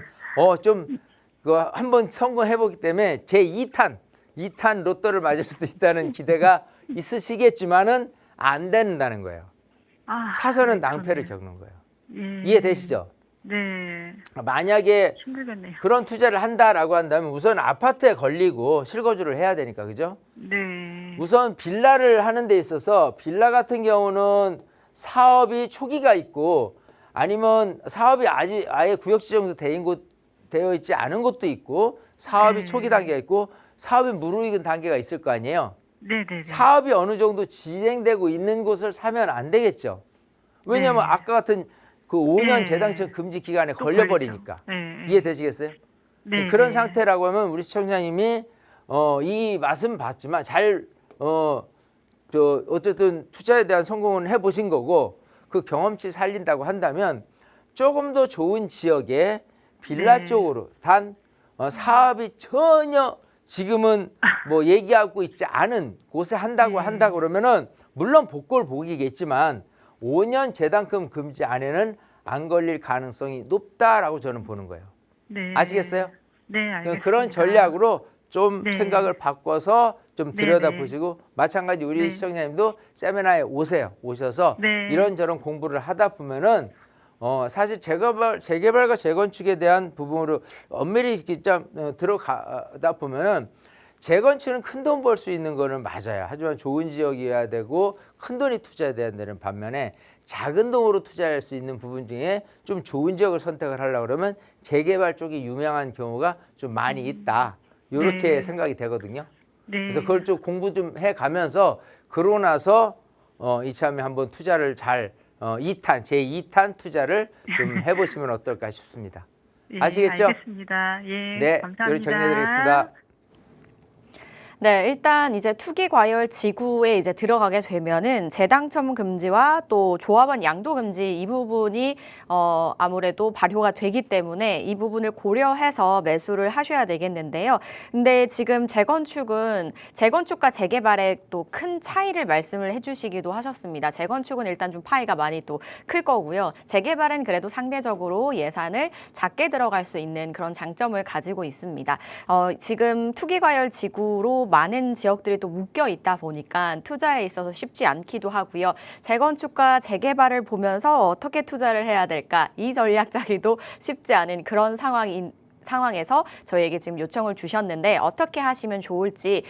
좀 그거 한번 성공해 보기 때문에 제 2탄 로또를 맞을 수도 있다는 기대가 있으시겠지만은 안 된다는 거예요. 아, 사서는 네, 낭패를 그러네요. 겪는 거예요. 예. 이해되시죠? 네. 만약에 힘들겠네요. 그런 투자를 한다라고 한다면 우선 아파트에 걸리고 실거주를 해야 되니까 그죠? 네. 우선 빌라를 하는 데 있어서 빌라 같은 경우는 사업이 초기가 있고 아니면 사업이 아예 구역 지정도 되어 있지 않은 곳도 있고 사업이 초기 단계가 있고 사업이 무르익은 단계가 있을 거 아니에요. 네네. 사업이 어느 정도 진행되고 있는 곳을 사면 안 되겠죠. 왜냐하면 네. 아까 같은 그 5년 네. 재당첨 금지 기간에 또 걸려버리니까. 걸리죠. 네. 이해되시겠어요? 네. 그런 상태라고 하면 우리 시청자님이 이 맛은 봤지만 어쨌든 투자에 대한 성공은 해보신 거고 그 경험치 살린다고 한다면 조금 더 좋은 지역의 빌라 네. 쪽으로 단 사업이 전혀 지금은 뭐 얘기하고 있지 않은 곳에 한다고 그러면은 물론 복골 복이겠지만 5년 재당첨 금지 안에는 안 걸릴 가능성이 높다라고 저는 보는 거예요. 네. 아시겠어요? 네, 알겠습니다. 그런 전략으로 좀 네. 생각을 바꿔서 좀 들여다보시고 마찬가지 우리 네. 시청자님도 세미나에 오세요. 오셔서 네. 이런저런 공부를 하다 보면은 사실 재개발과 재건축에 대한 부분으로 엄밀히 이렇게 좀 들어가다 보면은 재건축은 큰 돈 벌 수 있는 거는 맞아요. 하지만 좋은 지역이어야 되고 큰 돈이 투자돼야 되는 반면에 작은 돈으로 투자할 수 있는 부분 중에 좀 좋은 지역을 선택을 하려고 그러면 재개발 쪽이 유명한 경우가 좀 많이 있다. 이렇게 네. 생각이 되거든요. 네. 그래서 그걸 좀 공부 좀 해가면서 그러고 나서 이참에 한번 투자를 잘 2탄, 제2탄 투자를 좀 해보시면 어떨까 싶습니다. 예, 아시겠죠? 알겠습니다. 예, 네, 감사합니다. 요리 정리해드리겠습니다. 네, 일단 이제 투기 과열 지구에 이제 들어가게 되면은 재당첨 금지와 또 조합원 양도 금지 이 부분이 아무래도 발효가 되기 때문에 이 부분을 고려해서 매수를 하셔야 되겠는데요. 근데 지금 재건축은 재건축과 재개발에 또 큰 차이를 말씀을 해주시기도 하셨습니다. 재건축은 일단 좀 파이가 많이 또 클 거고요. 재개발은 그래도 상대적으로 예산을 작게 들어갈 수 있는 그런 장점을 가지고 있습니다. 지금 투기 과열 지구로 많은 지역들이 또 묶여 있다 보니까 투자에 있어서 쉽지 않기도 하고요. 재건축과 재개발을 보면서 어떻게 투자를 해야 될까? 이 전략 짜기도 쉽지 않은 그런 상황에서 저희에게 지금 요청을 주셨는데 어떻게 하시면 좋을지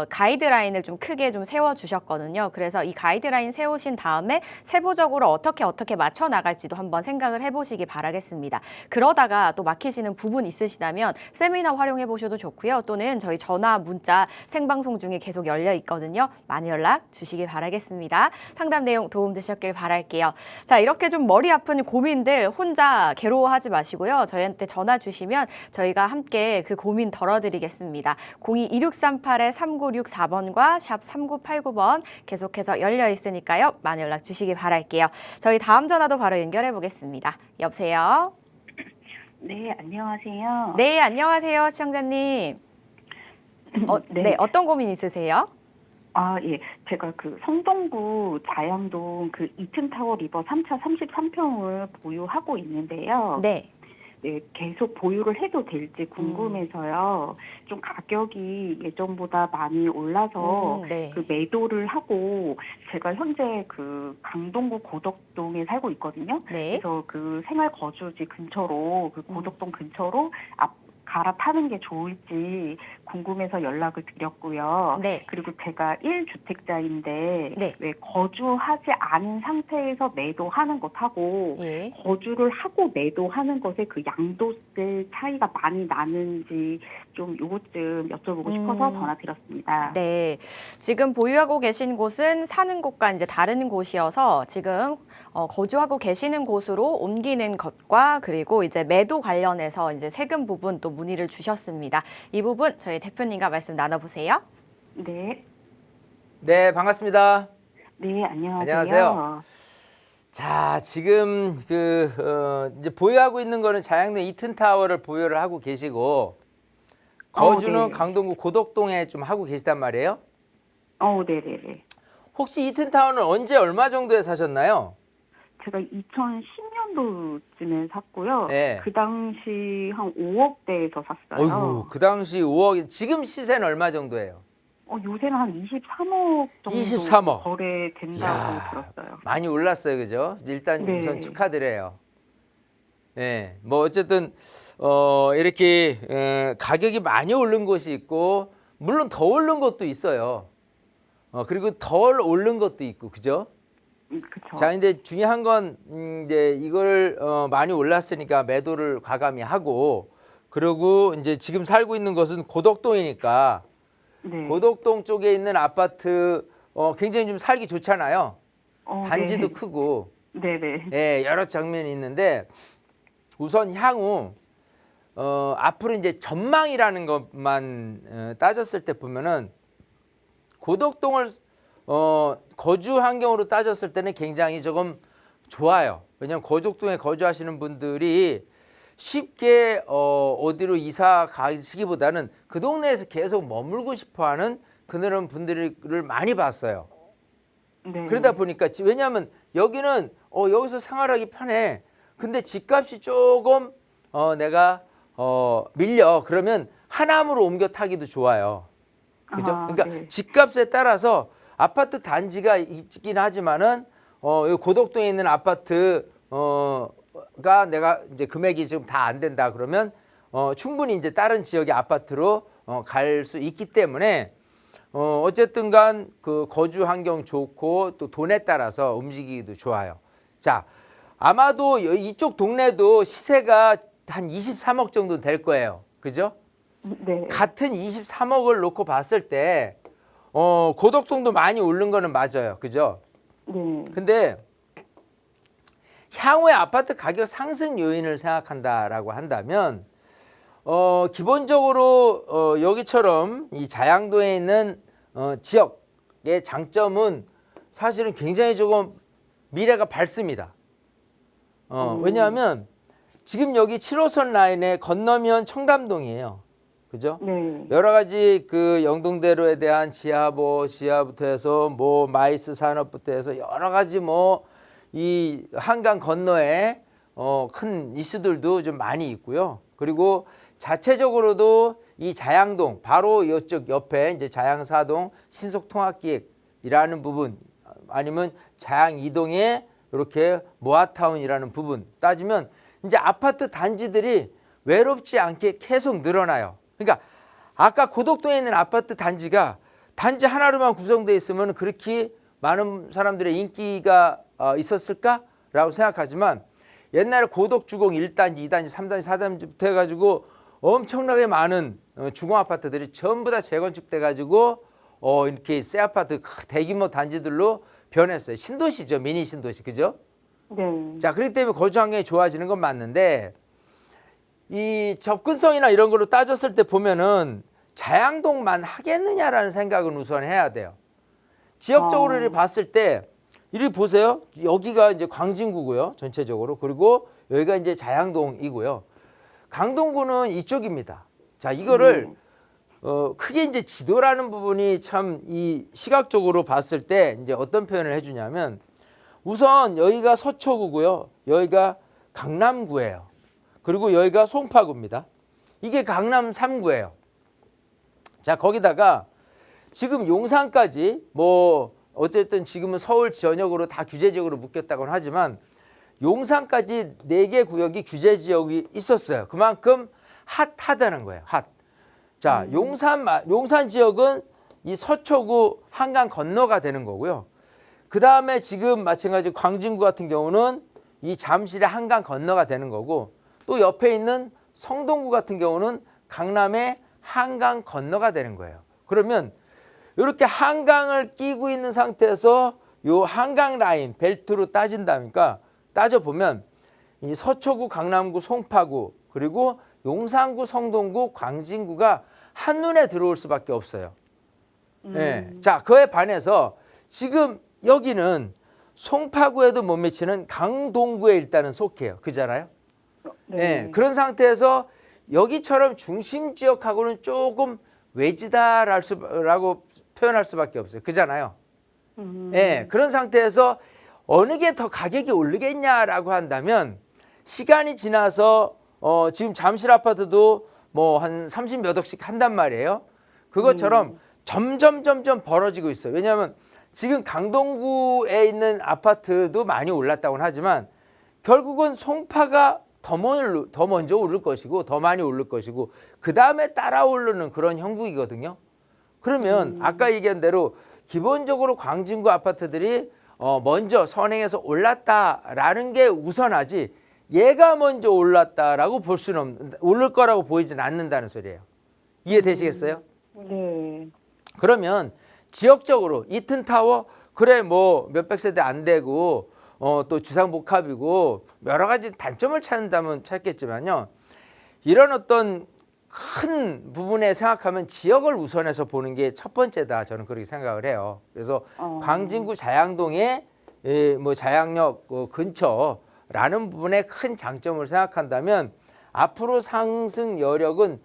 가이드라인을 좀 크게 좀 세워주셨거든요. 그래서 이 가이드라인 세우신 다음에 세부적으로 어떻게 맞춰 나갈지도 한번 생각을 해보시기 바라겠습니다. 그러다가 또 막히시는 부분 있으시다면 세미나 활용해 보셔도 좋고요. 또는 저희 전화, 문자, 생방송 중에 계속 열려 있거든요. 많이 연락 주시기 바라겠습니다. 상담 내용 도움 되셨길 바랄게요. 자, 이렇게 좀 머리 아픈 고민들 혼자 괴로워하지 마시고요. 저희한테 전화 주시면 저희가 함께 그 고민 덜어드리겠습니다. 02-2638-3964번과 샵 3989번 계속해서 열려 있으니까요. 많이 연락 주시기 바랄게요. 저희 다음 전화도 바로 연결해 보겠습니다. 여보세요? 네, 안녕하세요. 네, 안녕하세요. 시청자님. 네, 어떤 고민 있으세요? 예. 제가 그 성동구 자양동 그 이튼타워 리버 3차 33평을 보유하고 있는데요. 네. 네, 계속 보유를 해도 될지 궁금해서요. 좀 가격이 예전보다 많이 올라서 네. 그 매도를 하고 제가 현재 그 강동구 고덕동에 살고 있거든요. 네. 그래서 그 생활 거주지 근처로 그 고덕동 근처로 갈아타는 게 좋을지 궁금해서 연락을 드렸고요. 네. 그리고 제가 1주택자인데 네. 왜 거주하지 않은 상태에서 매도하는 것하고 예. 거주를 하고 매도하는 것에 그 양도세 차이가 많이 나는지 좀 요것 좀 여쭤보고 싶어서 전화드렸습니다. 네, 지금 보유하고 계신 곳은 사는 곳과 이제 다른 곳이어서 지금 거주하고 계시는 곳으로 옮기는 것과 그리고 이제 매도 관련해서 이제 세금 부분 또 문의를 주셨습니다. 이 부분 저희 대표님과 말씀 나눠보세요. 네. 네, 반갑습니다. 네, 안녕하세요. 안녕하세요. 자, 지금 이제 보유하고 있는 거는 자양동 이튼타워를 보유를 하고 계시고 거주는 네. 강동구 고덕동에 좀 하고 계시단 말이에요. 네네네. 혹시 이튼타워는 언제 얼마 정도에 사셨나요? 제가 2010년도쯤에 샀고요. 네. 그 당시 한 5억대에서 샀어요. 어이구, 그 당시 5억, 지금 시세는 얼마 정도예요? 요새는 한 23억 정도 23억. 거래된다고 이야, 들었어요. 많이 올랐어요, 그죠? 일단 네. 우선 축하드려요. 네, 뭐 어쨌든 이렇게 가격이 많이 오른 곳이 있고 물론 더 오른 것도 있어요. 그리고 덜 오른 것도 있고, 그죠? 그렇죠. 자, 근데 중요한 건 이제 이걸 많이 올랐으니까 매도를 과감히 하고, 그리고 이제 지금 살고 있는 것은 고덕동이니까 네. 고덕동 쪽에 있는 아파트 굉장히 좀 살기 좋잖아요. 단지도 네. 크고, 네네. 예, 여러 장면이 있는데 우선 향후 앞으로 이제 전망이라는 것만 따졌을 때 보면은 고덕동을 거주 환경으로 따졌을 때는 굉장히 조금 좋아요. 왜냐하면 고덕동에 거주하시는 분들이 쉽게 어디로 이사 가시기보다는 그 동네에서 계속 머물고 싶어하는 그런 분들을 많이 봤어요. 네. 그러다 보니까 왜냐하면 여기는 여기서 생활하기 편해. 근데 집값이 조금 내가 밀려. 그러면 하남으로 옮겨 타기도 좋아요. 그죠? 그러니까 네. 집값에 따라서 아파트 단지가 있긴 하지만은 이 고덕동에 있는 아파트 아파트가 내가 이제 금액이 지금 다 안 된다 그러면 충분히 이제 다른 지역의 아파트로 갈 수 있기 때문에 어쨌든 간 그 거주 환경 좋고 또 돈에 따라서 움직이기도 좋아요. 자, 아마도 이쪽 동네도 시세가 한 23억 정도 될 거예요. 그죠? 네. 같은 23억을 놓고 봤을 때 고덕동도 많이 오른 거는 맞아요. 그죠? 네. 근데 향후에 아파트 가격 상승 요인을 생각한다라고 한다면 기본적으로 여기처럼 이 자양동에 있는 지역의 장점은 사실은 굉장히 조금 미래가 밝습니다. 왜냐하면 지금 여기 7호선 라인에 건너면 청담동이에요. 그죠? 네. 여러 가지 그 영동대로에 대한 지하부터 해서 뭐 마이스 산업부터 해서 여러 가지 뭐 이 한강 건너에 큰 이슈들도 좀 많이 있고요. 그리고 자체적으로도 이 자양동 바로 이쪽 옆에 이제 자양사동 신속통합기획이라는 부분 아니면 자양 2동에 이렇게 모아타운이라는 부분 따지면 이제 아파트 단지들이 외롭지 않게 계속 늘어나요. 그러니까 아까 고덕동에 있는 아파트 단지가 단지 하나로만 구성되어 있으면 그렇게 많은 사람들의 인기가 있었을까라고 생각하지만 옛날에 고덕주공 1단지, 2단지, 3단지, 4단지부터 해가지고 엄청나게 많은 주공아파트들이 전부 다 재건축돼 가지고 이렇게 새 아파트 대규모 단지들로 변했어요. 신도시죠. 미니 신도시. 그죠? 네. 자, 그렇기 때문에 거주 환경이 좋아지는 건 맞는데 이 접근성이나 이런 걸로 따졌을 때 보면은 자양동만 하겠느냐라는 생각은 우선 해야 돼요. 지역적으로 이렇게 봤을 때 이리 보세요. 여기가 이제 광진구고요. 전체적으로. 그리고 여기가 이제 자양동이고요. 강동구는 이쪽입니다. 자, 이거를 크게 이제 지도라는 부분이 참 이 시각적으로 봤을 때 이제 어떤 표현을 해주냐면 우선 여기가 서초구고요. 여기가 강남구예요. 그리고 여기가 송파구입니다. 이게 강남 3구예요. 자, 거기다가 지금 용산까지 뭐 어쨌든 지금은 서울 전역으로 다 규제 지역으로 묶였다고는 하지만 용산까지 4개 구역이 규제 지역이 있었어요. 그만큼 핫하다는 거예요. 핫. 자, 용산 지역은 이 서초구 한강 건너가 되는 거고요. 그 다음에 지금 마찬가지로 광진구 같은 경우는 이 잠실의 한강 건너가 되는 거고 또 옆에 있는 성동구 같은 경우는 강남의 한강 건너가 되는 거예요. 그러면 이렇게 한강을 끼고 있는 상태에서 요 한강 라인 벨트로 따진다니까 따져보면 이 서초구, 강남구, 송파구 그리고 용산구, 성동구, 광진구가 한눈에 들어올 수밖에 없어요. 네. 자, 그에 반해서 지금 여기는 송파구에도 못 미치는 강동구에 일단은 속해요. 그잖아요. 네. 그런 상태에서 여기처럼 중심 지역하고는 조금 외지다라고 표현할 수밖에 없어요. 그잖아요. 네. 그런 상태에서 어느 게 더 가격이 오르겠냐라고 한다면 시간이 지나서 지금 잠실 아파트도 뭐 한 30몇 억씩 한단 말이에요. 그것처럼 점점 벌어지고 있어요. 왜냐하면 지금 강동구에 있는 아파트도 많이 올랐다고는 하지만 결국은 송파가 더 먼저 오를 것이고 더 많이 오를 것이고 그 다음에 따라 오르는 그런 형국이거든요. 그러면 아까 얘기한 대로 기본적으로 광진구 아파트들이 먼저 선행해서 올랐다라는 게 우선하지 얘가 먼저 올랐다라고 볼 수는 없는 오를 거라고 보이진 않는다는 소리예요. 이해되시겠어요? 네. 그러면 지역적으로 이튼타워 그래 뭐 몇백 세대 안 되고 또 주상복합이고 여러 가지 단점을 찾는다면 찾겠지만요. 이런 어떤 큰 부분에 생각하면 지역을 우선해서 보는 게 첫 번째다. 저는 그렇게 생각을 해요. 그래서 광진구 자양동의 뭐 자양역 근처라는 부분에 큰 장점을 생각한다면 앞으로 상승 여력은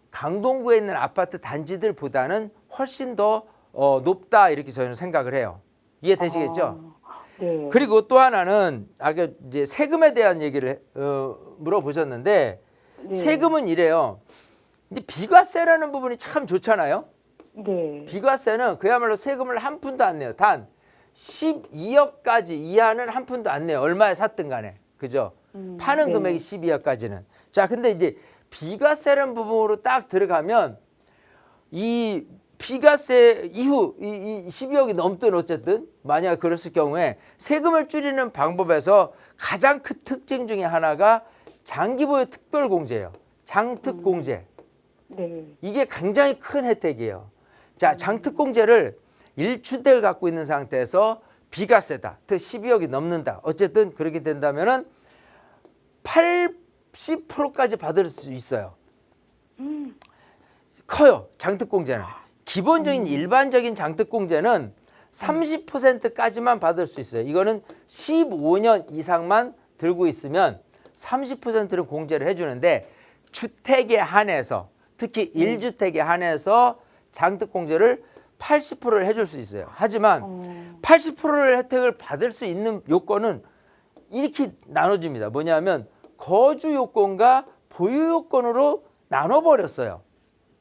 강동구에 있는 아파트 단지들보다는 훨씬 더 높다 이렇게 저는 생각을 해요. 이해되시겠죠? 네. 그리고 또 하나는 아까 이제 세금에 대한 얘기를 물어보셨는데 네. 세금은 이래요. 근데 비과세라는 부분이 참 좋잖아요. 네. 비과세는 그야말로 세금을 한 푼도 안 내요. 단 12억까지 이하는 한 푼도 안 내요. 얼마에 샀든 간에. 그죠? 파는 네. 금액이 12억까지는. 자, 근데 이제 비과세라는 부분으로 딱 들어가면 이 비과세 이후 이 12억이 넘든 어쨌든 만약 그랬을 경우에 세금을 줄이는 방법에서 가장 큰 특징 중에 하나가 장기보유 특별공제예요. 장특공제. 네. 이게 굉장히 큰 혜택이에요. 자, 장특공제를 1주택을 갖고 있는 상태에서 비과세다. 즉 12억이 넘는다. 어쨌든 그렇게 된다면은 80%까지 받을 수 있어요. 커요. 장특공제는. 기본적인 일반적인 장특공제는 30%까지만 받을 수 있어요. 이거는 15년 이상만 들고 있으면 30%를 공제를 해주는데 주택에 한해서 특히 1주택에 한해서 장특공제를 80%를 해줄 수 있어요. 하지만 80%를 혜택을 받을 수 있는 요건은 이렇게 나눠집니다. 뭐냐면 거주 요건과 보유 요건으로 나눠버렸어요.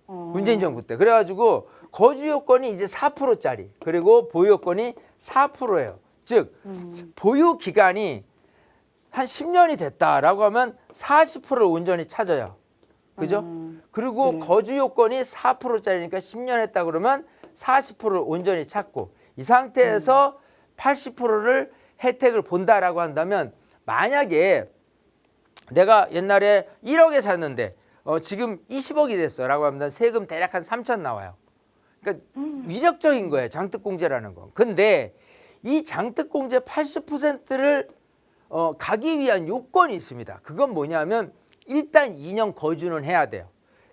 문재인 정부 때. 그래가지고 거주 요건이 이제 4%짜리 그리고 보유 요건이 4%예요. 즉 보유 기간이 한 10년이 됐다라고 하면 40%를 온전히 찾아요. 그죠? 그리고 네. 거주 요건이 4%짜리니까 10년 했다 그러면 40%를 온전히 찾고 이 상태에서 80%를 혜택을 본다라고 한다면 만약에 내가 옛날에 1억에 샀는데 지금 20억이 됐어라고 하면 세금 대략 한 3천 나와요. 그러니까 위력적인 거예요. 장특공제라는 건. 근데 이 장특공제 80%를 가기 위한 요건이 있습니다. 그건 뭐냐면 일단 2년 거주는 해야 돼요.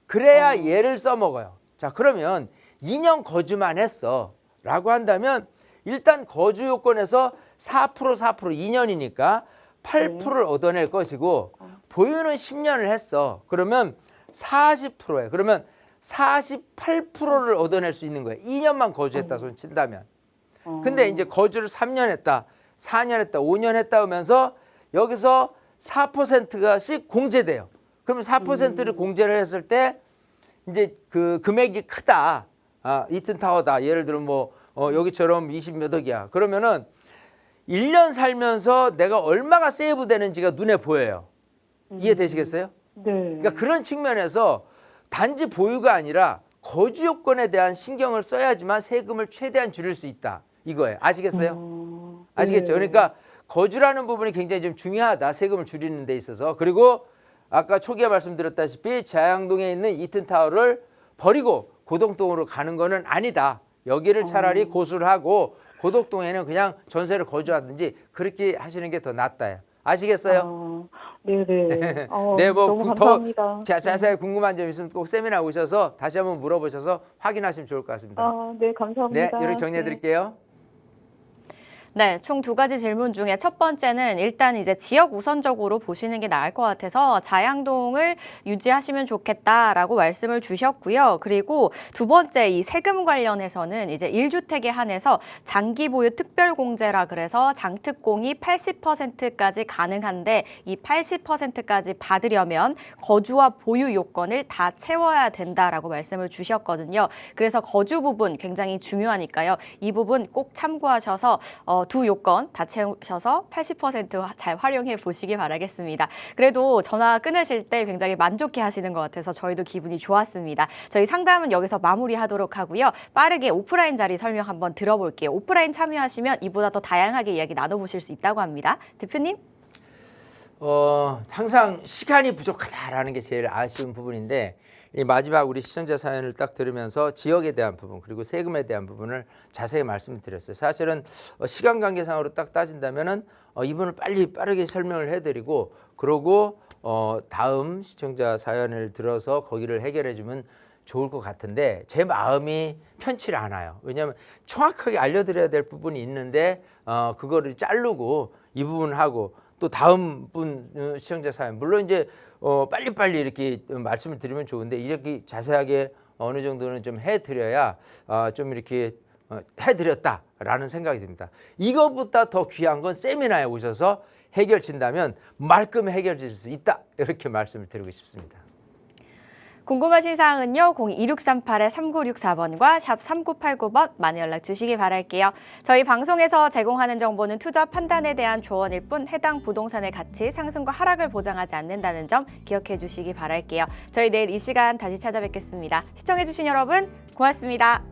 그래야 얘를 써먹어요. 자, 그러면 2년 거주만 했어 라고 한다면 일단 거주 요건에서 4% 2년이니까 8%를 얻어낼 것이고 보유는 10년을 했어. 그러면 40%예요. 그러면 48%를 얻어낼 수 있는 거예요. 2년만 거주했다 손 친다면. 근데 이제 거주를 3년 했다, 4년 했다, 5년 했다 하면서 여기서 4%가씩 공제돼요. 그러면 4%를 공제를 했을 때 이제 그 금액이 크다. 이튼타워다. 예를 들면 뭐 여기처럼 20몇 억이야. 그러면은 1년 살면서 내가 얼마가 세이브 되는지가 눈에 보여요. 이해되시겠어요? 네. 그러니까 그런 측면에서 단지 보유가 아니라 거주 요건에 대한 신경을 써야지만 세금을 최대한 줄일 수 있다. 이거예요. 아시겠어요? 아시겠죠? 그러니까 거주라는 부분이 굉장히 좀 중요하다. 세금을 줄이는 데 있어서. 그리고 아까 초기에 말씀드렸다시피 자양동에 있는 이튼타워를 버리고 고덕동으로 가는 거는 아니다. 여기를 차라리 고수를 하고 고덕동에는 그냥 전세를 거주하든지 그렇게 하시는 게 더 낫다. 아시겠어요? 네네. 네, 뭐 너무 더 감사합니다. 자세히 궁금한 점 있으면 꼭 세미나 오셔서 다시 한번 물어보셔서 확인하시면 좋을 것 같습니다. 네, 네, 감사합니다. 이렇게 정리해 드릴게요. 네, 총 2가지 질문 중에 첫 번째는 일단 이제 지역 우선적으로 보시는 게 나을 것 같아서 자양동을 유지하시면 좋겠다라고 말씀을 주셨고요. 그리고 두 번째 이 세금 관련해서는 이제 1주택에 한해서 장기 보유 특별공제라 그래서 장특공이 80%까지 가능한데 이 80%까지 받으려면 거주와 보유 요건을 다 채워야 된다라고 말씀을 주셨거든요. 그래서 거주 부분 굉장히 중요하니까요. 이 부분 꼭 참고하셔서 두 요건 다 채우셔서 80% 잘 활용해 보시기 바라겠습니다. 그래도 전화 끊으실 때 굉장히 만족해 하시는 것 같아서 저희도 기분이 좋았습니다. 저희 상담은 여기서 마무리하도록 하고요. 빠르게 오프라인 자리 설명 한번 들어볼게요. 오프라인 참여하시면 이보다 더 다양하게 이야기 나눠보실 수 있다고 합니다. 대표님? 항상 시간이 부족하다라는 게 제일 아쉬운 부분인데 이 마지막 우리 시청자 사연을 딱 들으면서 지역에 대한 부분 그리고 세금에 대한 부분을 자세히 말씀드렸어요. 사실은 시간 관계상으로 딱 따진다면은 이분을 빠르게 설명을 해드리고 그러고 다음 시청자 사연을 들어서 거기를 해결해주면 좋을 것 같은데 제 마음이 편치 않아요. 왜냐하면 정확하게 알려드려야 될 부분이 있는데 그거를 자르고 이 부분 하고 또 다음 분 시청자 사연 물론 이제 빨리빨리 이렇게 말씀을 드리면 좋은데 이렇게 자세하게 어느 정도는 좀 해드려야 좀 이렇게 해드렸다라는 생각이 듭니다. 이것보다 더 귀한 건 세미나에 오셔서 해결진다면 말끔히 해결될 수 있다 이렇게 말씀을 드리고 싶습니다. 궁금하신 사항은요. 02-2638-3964번과 샵 3989번 많이 연락 주시기 바랄게요. 저희 방송에서 제공하는 정보는 투자 판단에 대한 조언일 뿐 해당 부동산의 가치 상승과 하락을 보장하지 않는다는 점 기억해 주시기 바랄게요. 저희 내일 이 시간 다시 찾아뵙겠습니다. 시청해 주신 여러분 고맙습니다.